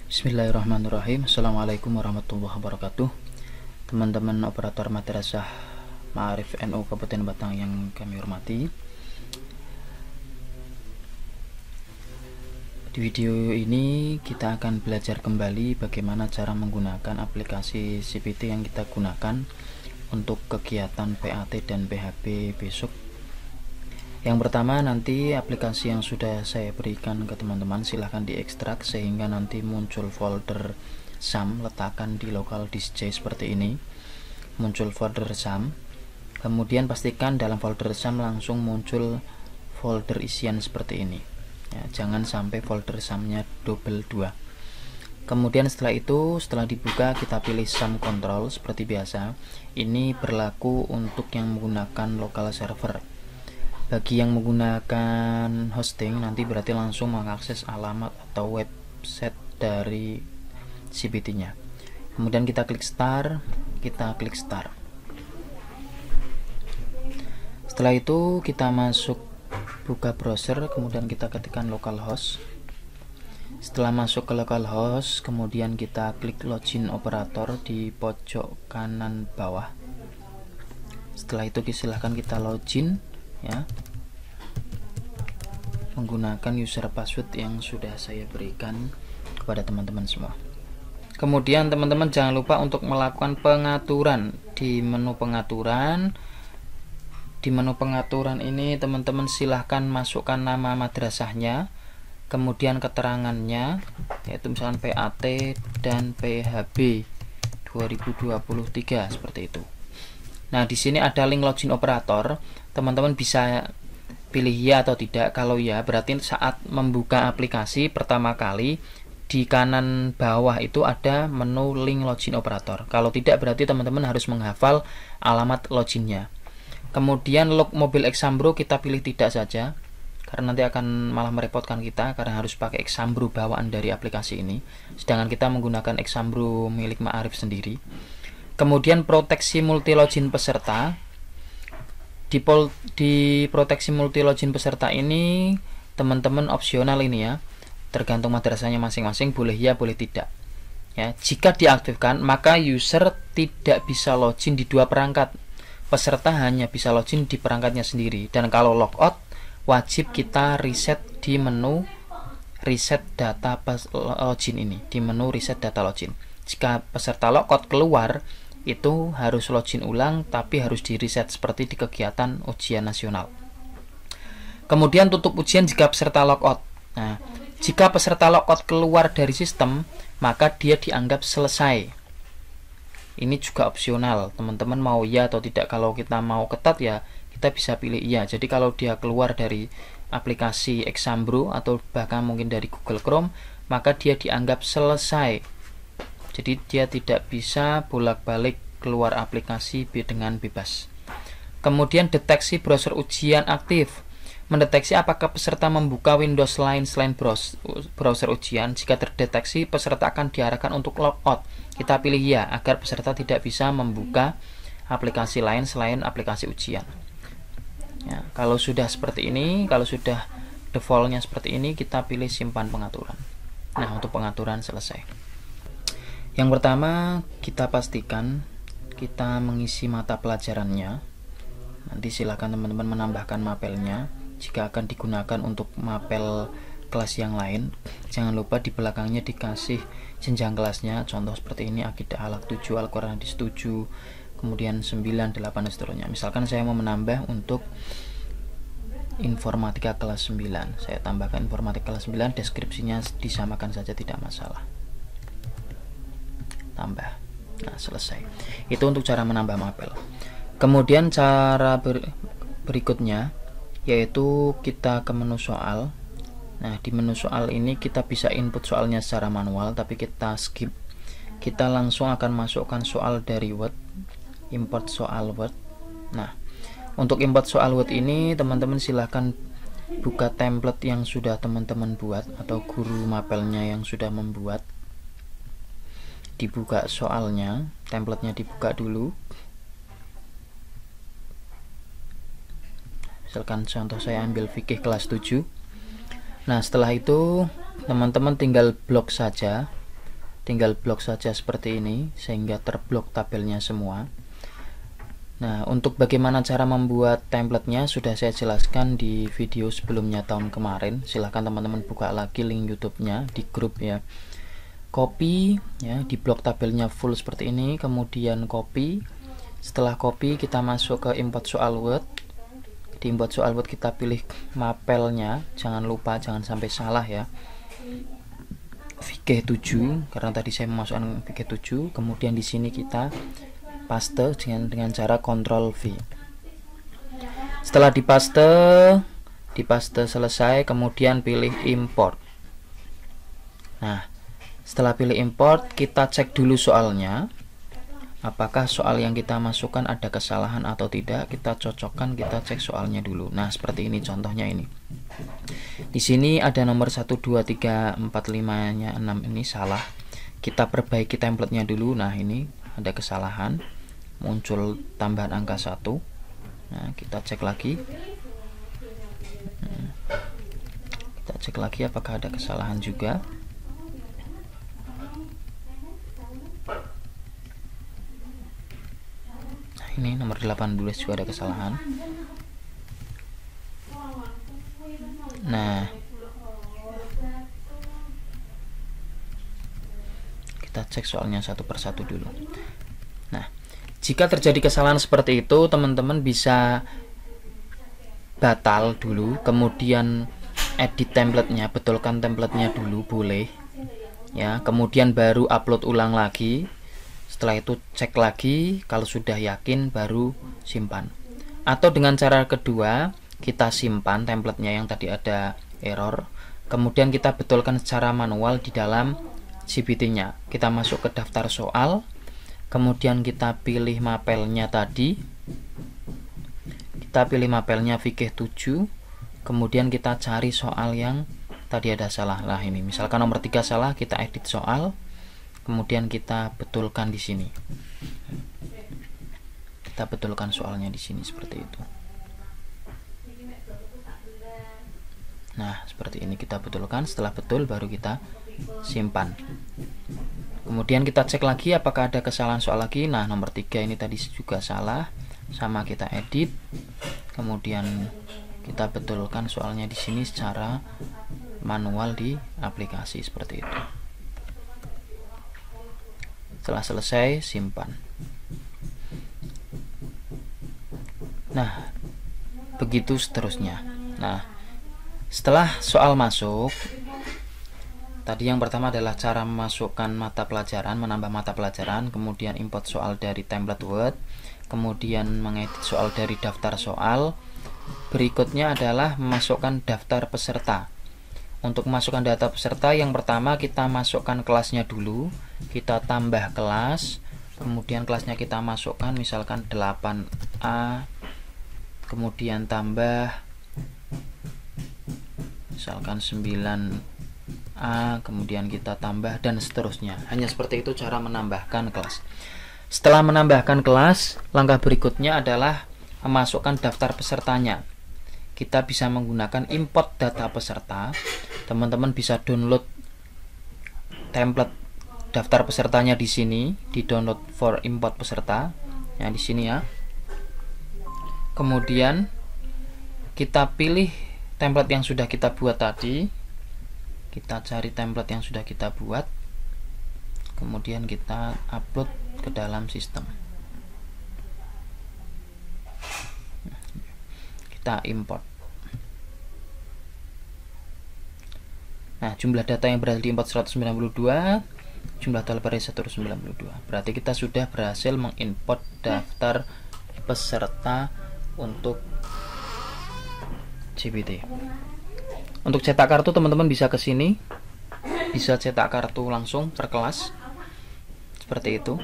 Bismillahirrahmanirrahim. Assalamualaikum warahmatullahi wabarakatuh. Teman-teman operator Madrasah Ma'arif NU Kabupaten Batang yang kami hormati, di video ini kita akan belajar kembali bagaimana cara menggunakan aplikasi CPT yang kita gunakan untuk kegiatan PAT dan PHB besok. Yang pertama, nanti aplikasi yang sudah saya berikan ke teman-teman silahkan diekstrak sehingga nanti muncul folder SAM. Letakkan di local disk J seperti ini, muncul folder SAM. Kemudian pastikan dalam folder SAM langsung muncul folder isian seperti ini ya, jangan sampai folder SAM-nya double 2. Kemudian setelah itu, setelah dibuka, kita pilih SAM control seperti biasa. Ini berlaku untuk yang menggunakan local server. Bagi yang menggunakan hosting, nanti berarti langsung mengakses alamat atau website dari CPT-nya. Kemudian kita klik start, Setelah itu kita masuk, buka browser, kemudian kita ketikkan localhost. Setelah masuk ke localhost, kemudian kita klik login operator di pojok kanan bawah. Setelah itu silahkan kita login ya, menggunakan user password yang sudah saya berikan kepada teman-teman semua. Kemudian teman-teman jangan lupa untuk melakukan pengaturan di menu pengaturan. Di menu pengaturan ini teman-teman silahkan masukkan nama madrasahnya, kemudian keterangannya, yaitu misalkan PAT dan PHB 2023 seperti itu. Nah, di sini ada link login operator. Teman-teman bisa pilih ya atau tidak. Kalau ya, berarti saat membuka aplikasi pertama kali di kanan bawah itu ada menu link login operator. Kalau tidak, berarti teman-teman harus menghafal alamat loginnya. Kemudian log mobil Exambro kita pilih tidak saja, karena nanti akan malah merepotkan kita karena harus pakai Exambro bawaan dari aplikasi ini, sedangkan kita menggunakan Exambro milik Ma'arif sendiri. Kemudian proteksi multi login peserta. Di proteksi multi login peserta ini teman-teman opsional ini ya, tergantung madrasahnya masing-masing, boleh ya boleh tidak ya. Jika diaktifkan maka user tidak bisa login di dua perangkat, peserta hanya bisa login di perangkatnya sendiri. Dan kalau logout wajib kita reset di menu reset data login ini, di menu reset data login. Jika peserta logout keluar, itu harus login ulang, tapi harus di reset seperti di kegiatan ujian nasional. Kemudian tutup ujian jika peserta logout. Nah, jika peserta logout keluar dari sistem, maka dia dianggap selesai. Ini juga opsional, teman-teman mau ya atau tidak. Kalau kita mau ketat ya kita bisa pilih iya. Jadi kalau dia keluar dari aplikasi Exambro atau bahkan mungkin dari Google Chrome, maka dia dianggap selesai. Jadi dia tidak bisa bolak-balik keluar aplikasi dengan bebas. Kemudian deteksi browser ujian aktif. Mendeteksi apakah peserta membuka Windows lain selain browser ujian. Jika terdeteksi, peserta akan diarahkan untuk logout. Kita pilih ya agar peserta tidak bisa membuka aplikasi lain selain aplikasi ujian. Ya, kalau sudah seperti ini, kalau sudah defaultnya seperti ini, kita pilih simpan pengaturan. Nah, untuk pengaturan selesai. Yang pertama, kita pastikan kita mengisi mata pelajarannya. Nanti silakan teman-teman menambahkan mapelnya. Jika akan digunakan untuk mapel kelas yang lain, jangan lupa di belakangnya dikasih jenjang kelasnya. Contoh seperti ini, Akidah Akhlak 7, Al-Quran Hadis 7, kemudian 9, 8 dan seterusnya. Misalkan saya mau menambah untuk informatika kelas 9, saya tambahkan informatika kelas 9, deskripsinya disamakan saja, tidak masalah. Tambah. Nah, selesai. Itu untuk cara menambah mapel. Kemudian cara berikutnya yaitu kita ke menu soal. Nah, di menu soal ini kita bisa input soalnya secara manual, tapi kita skip. Kita langsung akan masukkan soal dari Word, import soal Word. Nah, untuk import soal Word ini teman-teman silahkan buka template yang sudah teman-teman buat atau guru mapelnya yang sudah membuat. Dibuka soalnya, templatenya dibuka dulu. Misalkan contoh saya ambil fikih kelas 7. Nah, setelah itu teman-teman tinggal blok saja tinggal blok saja seperti ini sehingga terblok tabelnya semua. Nah, untuk bagaimana cara membuat templatenya sudah saya jelaskan di video sebelumnya tahun kemarin. Silahkan teman-teman buka lagi link YouTube-nya di grup ya. Copy ya, di blok tabelnya full seperti ini, kemudian copy. Setelah copy kita masuk ke import soal Word. Di import soal Word kita pilih mapelnya, jangan lupa jangan sampai salah ya. VG 7 karena tadi saya memasukkan VG 7, kemudian di sini kita paste dengan cara Ctrl V. Setelah dipaste selesai, kemudian pilih import. Nah, setelah pilih import, kita cek dulu soalnya. Apakah soal yang kita masukkan ada kesalahan atau tidak? Kita cocokkan, kita cek soalnya dulu. Nah, seperti ini contohnya ini. Di sini ada nomor 1 2 3 4 5-nya 6 ini salah. Kita perbaiki templatenya dulu. Nah, ini ada kesalahan. Muncul tambahan angka 1. Nah, kita cek lagi. Kita cek lagi apakah ada kesalahan juga. Nah, ini nomor 18 juga ada kesalahan. Nah, kita cek soalnya satu persatu dulu. Nah, jika terjadi kesalahan seperti itu, teman-teman bisa batal dulu, kemudian edit templatenya, betulkan templatenya dulu, boleh ya, kemudian baru upload ulang lagi. Setelah itu cek lagi, kalau sudah yakin baru simpan. Atau dengan cara kedua, kita simpan templatenya yang tadi ada error, kemudian kita betulkan secara manual di dalam CBT-nya. Kita masuk ke daftar soal, kemudian kita pilih mapelnya tadi, kita pilih mapelnya VG 7, kemudian kita cari soal yang tadi ada salah. Lah ini misalkan nomor 3 salah, kita edit soal, kemudian kita betulkan di sini. Kita betulkan soalnya di sini seperti itu. Nah, seperti ini kita betulkan. Setelah betul baru kita simpan. Kemudian kita cek lagi apakah ada kesalahan soal lagi. Nah, nomor 3 ini tadi juga salah, sama kita edit, kemudian kita betulkan soalnya di sini secara manual di aplikasi seperti itu. Setelah selesai, simpan. Nah, begitu seterusnya. Nah, setelah soal masuk, tadi yang pertama adalah cara memasukkan mata pelajaran, menambah mata pelajaran, kemudian import soal dari template Word, kemudian mengedit soal dari daftar soal. Berikutnya adalah memasukkan daftar peserta. Untuk memasukkan data peserta, yang pertama kita masukkan kelasnya dulu, kita tambah kelas, kemudian kelasnya kita masukkan misalkan 8A, kemudian tambah misalkan 9A, kemudian kita tambah dan seterusnya. Hanya seperti itu cara menambahkan kelas. Setelah menambahkan kelas, langkah berikutnya adalah memasukkan daftar pesertanya. Kita bisa menggunakan import data peserta. Teman-teman bisa download template daftar pesertanya di sini, di download for import peserta. Ya, di sini ya. Kemudian kita pilih template yang sudah kita buat tadi. Kita cari template yang sudah kita buat. Kemudian kita upload ke dalam sistem. Kita import. Nah, jumlah data yang berhasil diimport 192, jumlah total pada 192. Berarti kita sudah berhasil mengimport daftar peserta untuk CBT. Untuk cetak kartu, teman-teman bisa ke sini, bisa cetak kartu langsung per kelas seperti itu.